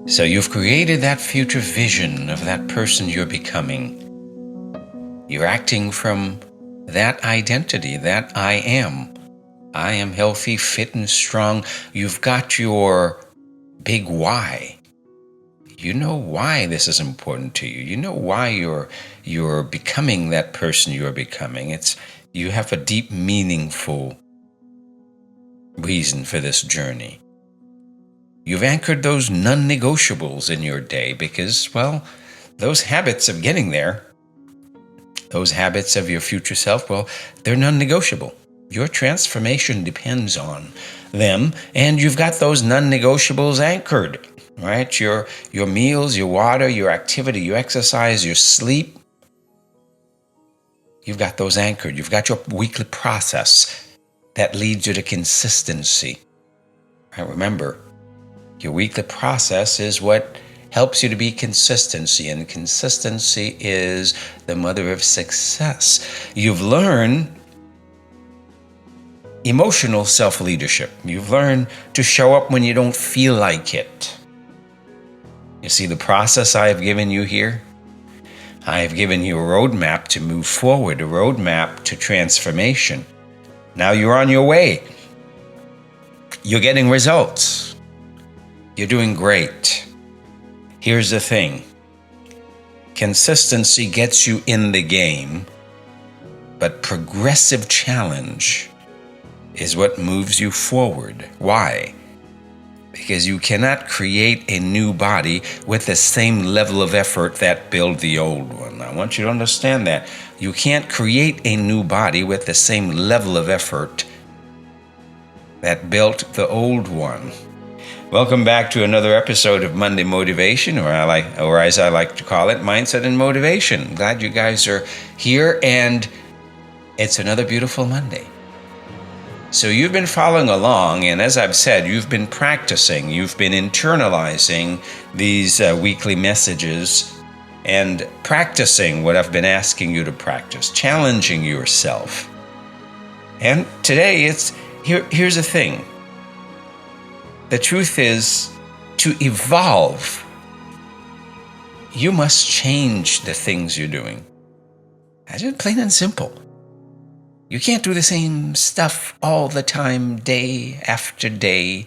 So you've created that future vision of that person you're becoming. You're acting from that identity, that I am. I am healthy, fit, and strong. You've got your big why. You know why this is important to you. You know why you're becoming that person you're becoming. You have a deep, meaningful reason for this journey. You've anchored those non-negotiables in your day because, well, those habits of getting there, those habits of your future self, well, they're non-negotiable. Your transformation depends on them, and you've got those non-negotiables anchored, right? Your meals, your water, your activity, your exercise, your sleep. You've got those anchored. You've got your weekly process that leads you to consistency. Right? Remember, your weekly process is what helps you to be consistency, and consistency is the mother of success. You've learned emotional self-leadership. You've learned to show up when you don't feel like it. You see the process I have given you here? I have given you a roadmap to move forward, a roadmap to transformation. Now you're on your way. You're getting results. You're doing great. Here's the thing. Consistency gets you in the game, but progressive challenge is what moves you forward. Why? Because you cannot create a new body with the same level of effort that built the old one. I want you to understand that. You can't create a new body with the same level of effort that built the old one. Welcome back to another episode of Monday Motivation, or as I like to call it, Mindset and Motivation. Glad you guys are here, and it's another beautiful Monday. So you've been following along, and as I've said, you've been practicing, you've been internalizing these weekly messages and practicing what I've been asking you to practice, challenging yourself. And today here's the thing. The truth is, to evolve, you must change the things you're doing. That's just plain and simple. You can't do the same stuff all the time, day after day.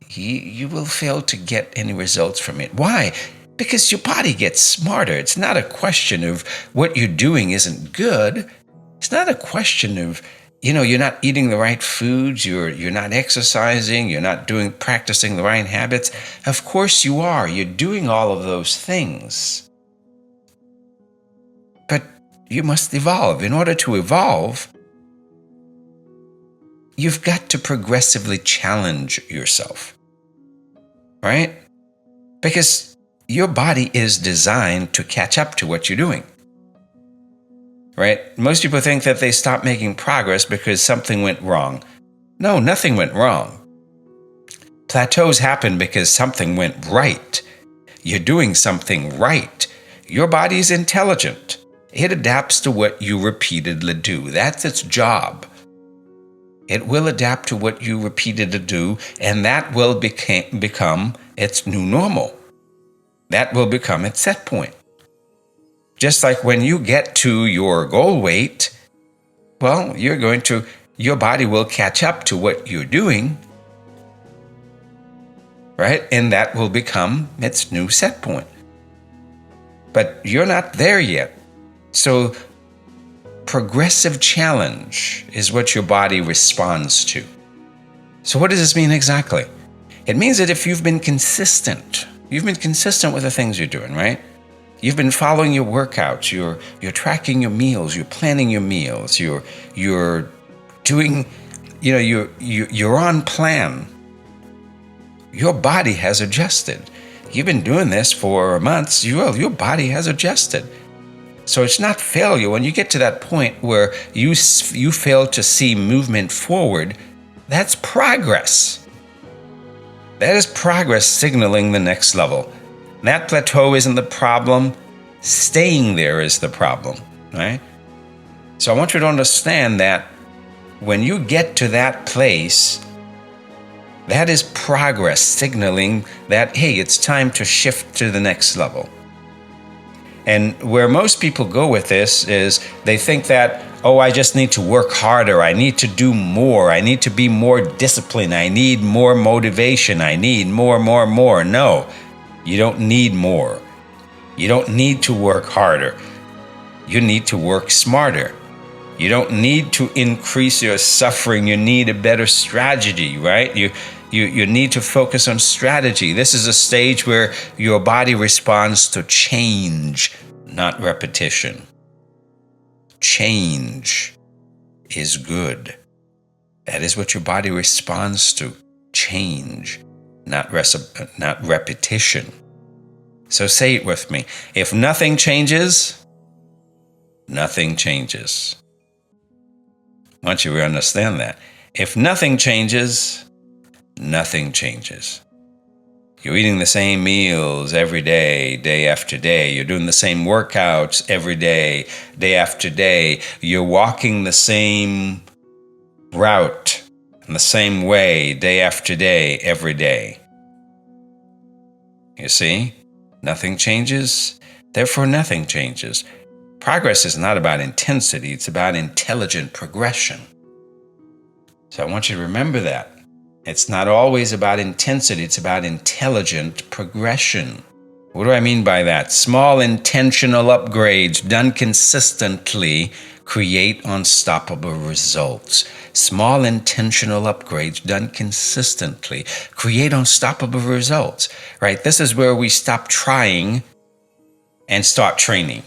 You will fail to get any results from it. Why? Because your body gets smarter. It's not a question of what you're doing isn't good. It's not a question of, you're not eating the right foods, you're not exercising, you're not practicing the right habits. Of course you are. You're doing all of those things. But you must evolve. In order to evolve, you've got to progressively challenge yourself, right? Because your body is designed to catch up to what you're doing, right? Most people think that they stop making progress because something went wrong. No, nothing went wrong. Plateaus happen because something went right. You're doing something right. Your body is intelligent. It adapts to what you repeatedly do. That's its job. It will adapt to what you repeatedly do, and that will become its new normal. That will become its set point. Just like when you get to your goal weight, well, your body will catch up to what you're doing, right? And that will become its new set point. But you're not there yet. So progressive challenge is what your body responds to. So what does this mean exactly? It means that if you've been consistent with the things you're doing, right? You've been following your workouts, you're tracking your meals, you're planning your meals, you're doing, you're on plan. Your body has adjusted. You've been doing this for months, your body has adjusted. So it's not failure. When you get to that point where you fail to see movement forward, that's progress. That is progress signaling the next level. That plateau isn't the problem. Staying there is the problem, right? So I want you to understand that when you get to that place That is progress signaling that, hey, it's time to shift to the next level. And where most people go with this is they think that, oh, I just need to work harder. I need to do more. I need to be more disciplined. I need more motivation. I need more. No, you don't need more. You don't need to work harder. You need to work smarter. You don't need to increase your suffering. You need a better strategy, right? You need to focus on strategy. This is a stage where your body responds to change, not repetition. Change is good. That is what your body responds to. Change, not repetition. So say it with me. If nothing changes, nothing changes. I want you to understand that. If nothing changes, nothing changes. You're eating the same meals every day, day after day. You're doing the same workouts every day, day after day. You're walking the same route in the same way, day after day, every day. You see? Nothing changes, therefore nothing changes. Progress is not about intensity, it's about intelligent progression. So I want you to remember that. It's not always about intensity, it's about intelligent progression. What do I mean by that? Small intentional upgrades done consistently create unstoppable results. Small intentional upgrades done consistently create unstoppable results, right? This is where we stop trying and start training,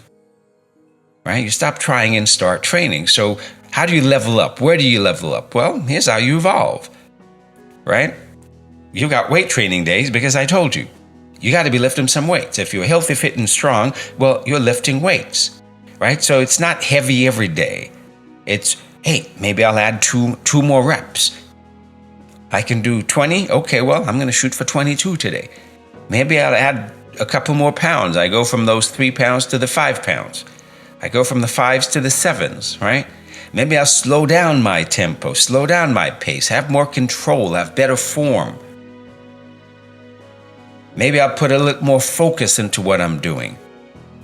right? You stop trying and start training. So how do you level up? Where do you level up? Well, here's how you evolve, right? You got weight training days because I told you. You got to be lifting some weights. If you're healthy, fit, and strong, well, you're lifting weights, right? So it's not heavy every day. It's, hey, maybe I'll add two more reps. I can do 20. Okay, well, I'm going to shoot for 22 today. Maybe I'll add a couple more pounds. I go from those 3 pounds to the 5 pounds. I go from the 5s to the 7s, right? Maybe I'll slow down my tempo, slow down my pace, have more control, have better form. Maybe I'll put a little more focus into what I'm doing.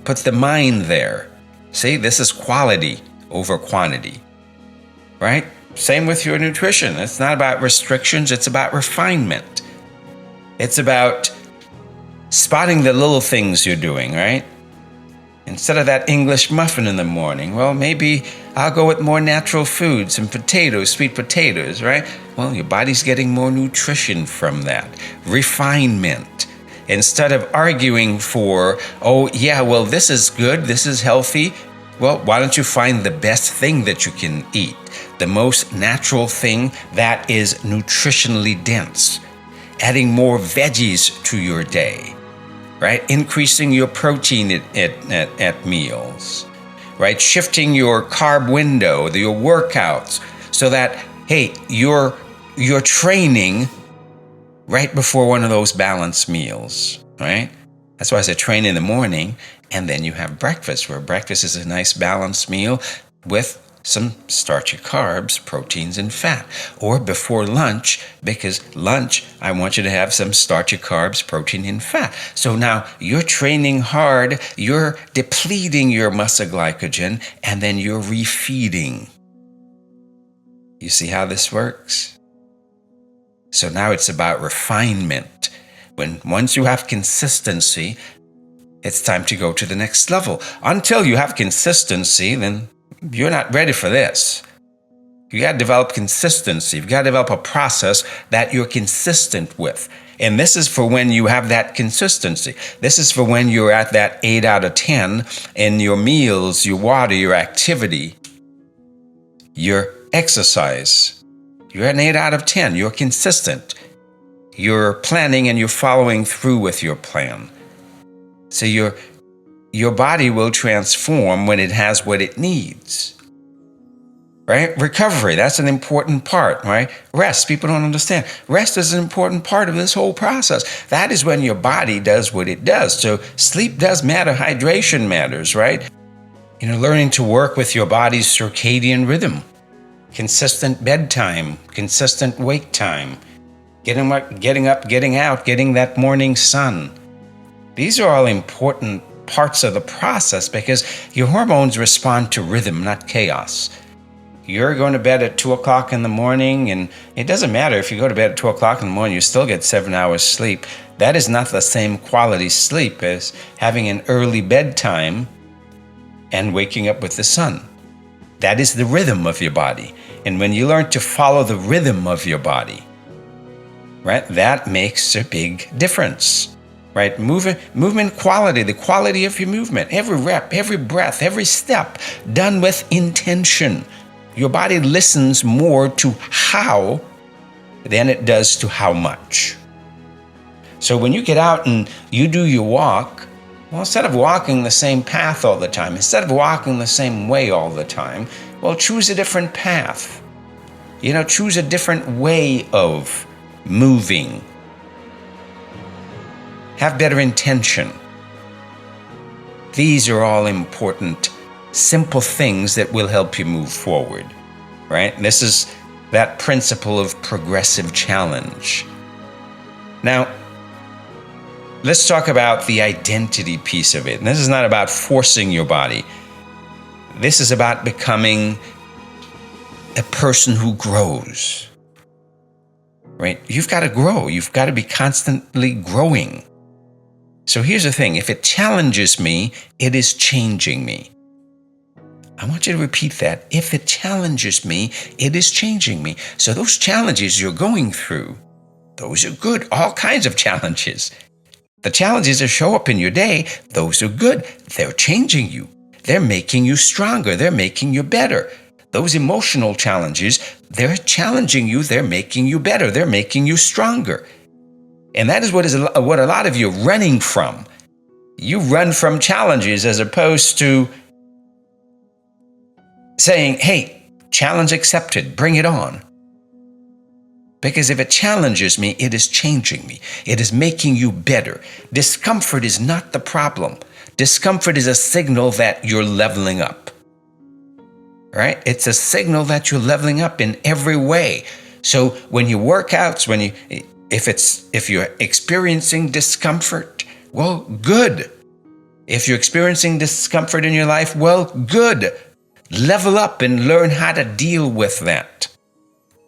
Put the mind there. See, this is quality over quantity, right? Same with your nutrition. It's not about restrictions, it's about refinement. It's about spotting the little things you're doing, right? Instead of that English muffin in the morning, well, maybe I'll go with more natural foods, some potatoes, sweet potatoes, right? Well, your body's getting more nutrition from that. Refinement. Instead of arguing for, oh, yeah, well, this is good, this is healthy, well, why don't you find the best thing that you can eat? The most natural thing that is nutritionally dense. Adding more veggies to your day, right? Increasing your protein at meals, right? Shifting your carb window, your workouts, so that, hey, you're training right before one of those balanced meals, right? That's why I said train in the morning, and then you have breakfast, where breakfast is a nice balanced meal with some starchy carbs, proteins, and fat. Or before lunch, because lunch, I want you to have some starchy carbs, protein, and fat. So now you're training hard, you're depleting your muscle glycogen, and then you're refeeding. You see how this works? So now it's about refinement. Once you have consistency, it's time to go to the next level. Until you have consistency, then you're not ready for this. You got to develop consistency. You've got to develop a process that you're consistent with. And this is for when you have that consistency. This is for when you're at that 8 out of 10 in your meals, your water, your activity, your exercise. You're at an 8 out of 10. You're consistent. You're planning and you're following through with your plan. So your body will transform when it has what it needs. Right? Recovery, that's an important part, right? Rest, people don't understand. Rest is an important part of this whole process. That is when your body does what it does. So sleep does matter, hydration matters, right? Learning to work with your body's circadian rhythm. Consistent bedtime, consistent wake time, getting up, getting out, getting that morning sun. These are all important parts of the process because your hormones respond to rhythm, not chaos. You're going to bed at 2 o'clock in the morning, and it doesn't matter if you go to bed at 2 o'clock in the morning, you still get 7 hours sleep. That is not the same quality sleep as having an early bedtime and waking up with the sun. That is the rhythm of your body. And when you learn to follow the rhythm of your body, right, that makes a big difference. Right? Movement quality, the quality of your movement, every rep, every breath, every step done with intention. Your body listens more to how than it does to how much. So when you get out and you do your walk, well, instead of walking the same path all the time, instead of walking the same way all the time, well, choose a different path. Choose a different way of moving. Have better intention. These are all important, simple things that will help you move forward, right? This is that principle of progressive challenge. Now, let's talk about the identity piece of it. And this is not about forcing your body. This is about becoming a person who grows, right? You've got to grow. You've got to be constantly growing. So here's the thing. If it challenges me, it is changing me. I want you to repeat that. If it challenges me, it is changing me. So those challenges you're going through, those are good. All kinds of challenges. The challenges that show up in your day, those are good. They're changing you. They're making you stronger. They're making you better. Those emotional challenges, they're challenging you. They're making you better. They're making you stronger. And that is what a lot of you are running from. You run from challenges as opposed to saying, hey, challenge accepted, bring it on. Because if it challenges me, it is changing me. It is making you better. Discomfort is not the problem. Discomfort is a signal that you're leveling up. Right? It's a signal that you're leveling up in every way. So when you work out, if you're experiencing discomfort, well, good. If you're experiencing discomfort in your life, well, good. Level up and learn how to deal with that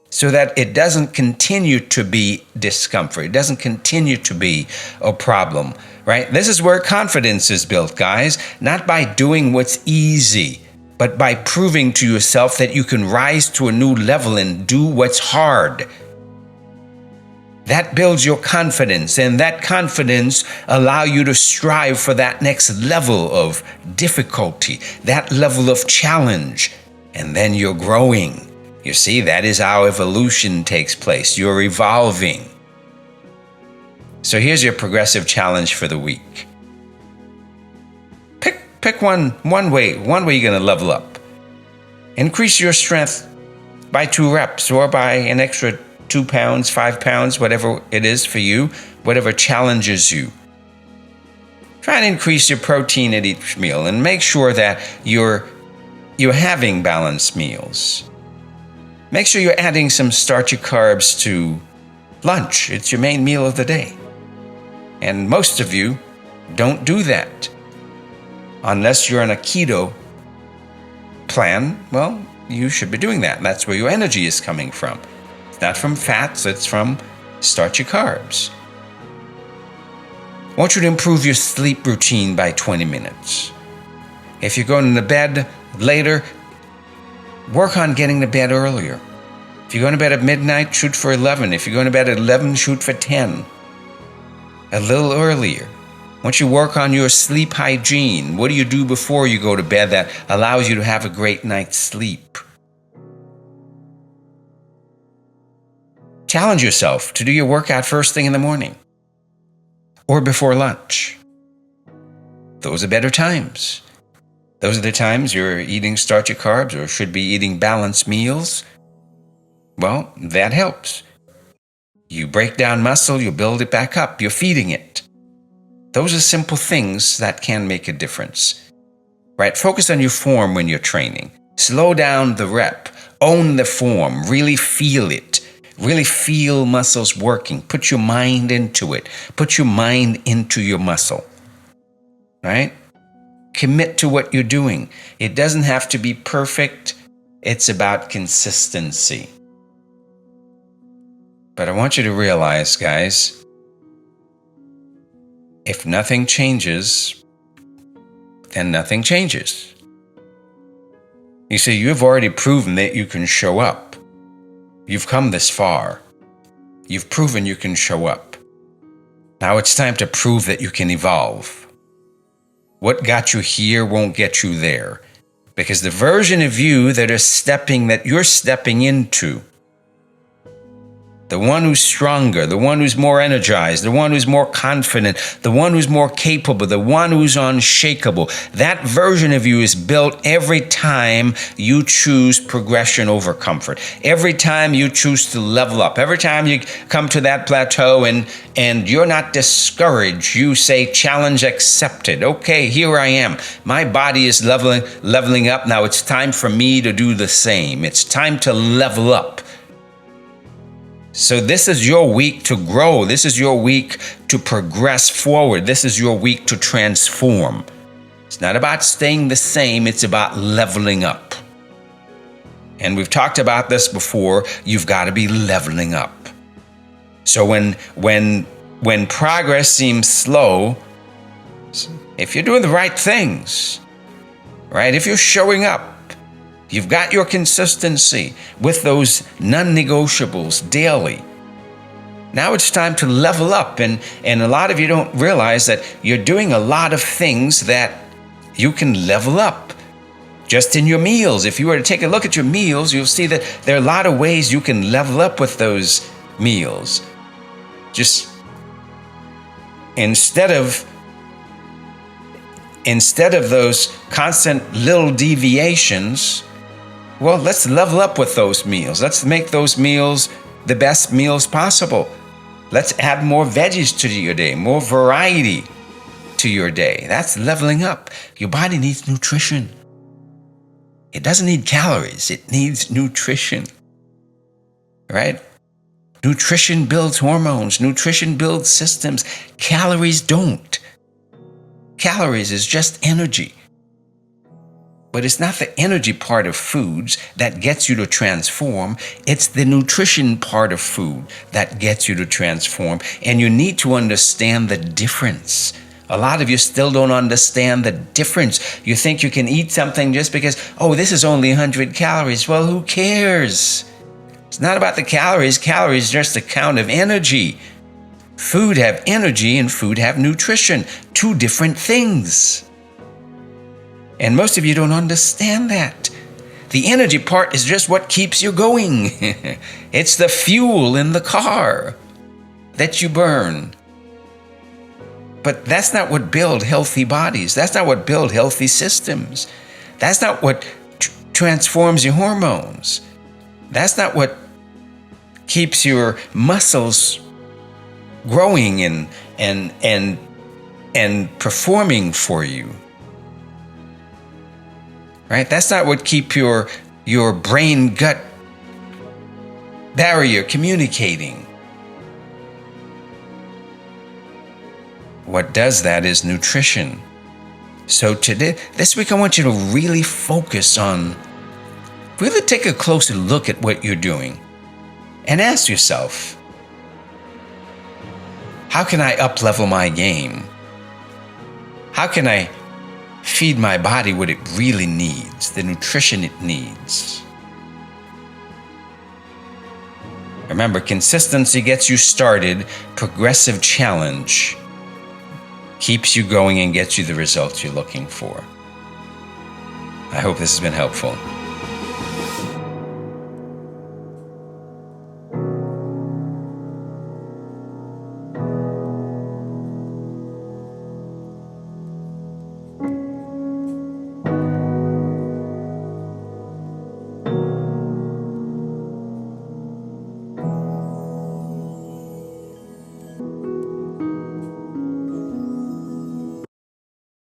so that it doesn't continue to be discomfort. It doesn't continue to be a problem, right? This is where confidence is built, guys, not by doing what's easy, but by proving to yourself that you can rise to a new level and do what's hard. That builds your confidence, and that confidence allows you to strive for that next level of difficulty, that level of challenge, and then you're growing. You see, that is how evolution takes place. You're evolving. So here's your progressive challenge for the week. Pick one way you're going to level up. Increase your strength by 2 reps or by an extra 2 pounds, 5 pounds, whatever it is for you, whatever challenges you. Try and increase your protein at each meal and make sure that you're having balanced meals. Make sure you're adding some starchy carbs to lunch. It's your main meal of the day. And most of you don't do that. Unless you're on a keto plan, well, you should be doing that. That's where your energy is coming from. Not from fats, it's from starchy carbs. I want you to improve your sleep routine by 20 minutes. If you're going to bed later, work on getting to bed earlier. If you're going to bed at midnight, shoot for 11. If you're going to bed at 11, shoot for 10. A little earlier. Once you work on your sleep hygiene, what do you do before you go to bed that allows you to have a great night's sleep? Challenge yourself to do your workout first thing in the morning or before lunch. Those are better times. Those are the times you're eating starchy carbs or should be eating balanced meals. Well, that helps. You break down muscle, you build it back up, you're feeding it. Those are simple things that can make a difference. Right? Focus on your form when you're training. Slow down the rep. Own the form. Really feel it. Really feel muscles working. Put your mind into it. Put your mind into your muscle. Right? Commit to what you're doing. It doesn't have to be perfect. It's about consistency. But I want you to realize, guys, if nothing changes, then nothing changes. You see, you've already proven that you can show up. You've come this far. You've proven you can show up. Now it's time to prove that you can evolve. What got you here won't get you there, because the version of you that you're stepping into, the one who's stronger, the one who's more energized, the one who's more confident, the one who's more capable, the one who's unshakable, that version of you is built every time you choose progression over comfort. Every time you choose to level up, every time you come to that plateau and you're not discouraged, you say, challenge accepted. Okay, here I am. My body is leveling up. Now it's time for me to do the same. It's time to level up. So this is your week to grow. This is your week to progress forward. This is your week to transform. It's not about staying the same. It's about leveling up. And we've talked about this before. You've got to be leveling up. So when progress seems slow, if you're doing the right things, right? If you're showing up, you've got your consistency with those non-negotiables daily. Now it's time to level up. And a lot of you don't realize that you're doing a lot of things that you can level up. Just in your meals. If you were to take a look at your meals, you'll see that there are a lot of ways you can level up with those meals. Just instead of those constant little deviations, well, let's level up with those meals. Let's make those meals the best meals possible. Let's add more veggies to your day, more variety to your day. That's leveling up. Your body needs nutrition. It doesn't need calories. It needs nutrition, right? Nutrition builds hormones. Nutrition builds systems. Calories don't. Calories is just energy. But it's not the energy part of foods that gets you to transform. It's the nutrition part of food that gets you to transform. And you need to understand the difference. A lot of you still don't understand the difference. You think you can eat something just because, oh, this is only 100 calories. Well, who cares? It's not about the calories. Calories are just a count of energy. Food have energy and food have nutrition. Two different things. And most of you don't understand that. The energy part is just what keeps you going. It's the fuel in the car that you burn. But that's not what builds healthy bodies. That's not what builds healthy systems. That's not what transforms your hormones. That's not what keeps your muscles growing and performing for you. Right? That's not what keeps your brain-gut barrier communicating. What does that is nutrition. So this week, I want you to really focus on, really take a closer look at what you're doing and ask yourself, how can I up-level my game? How can I feed my body what it really needs, the nutrition it needs? Remember, consistency gets you started. Progressive challenge keeps you going and gets you the results you're looking for. I hope this has been helpful.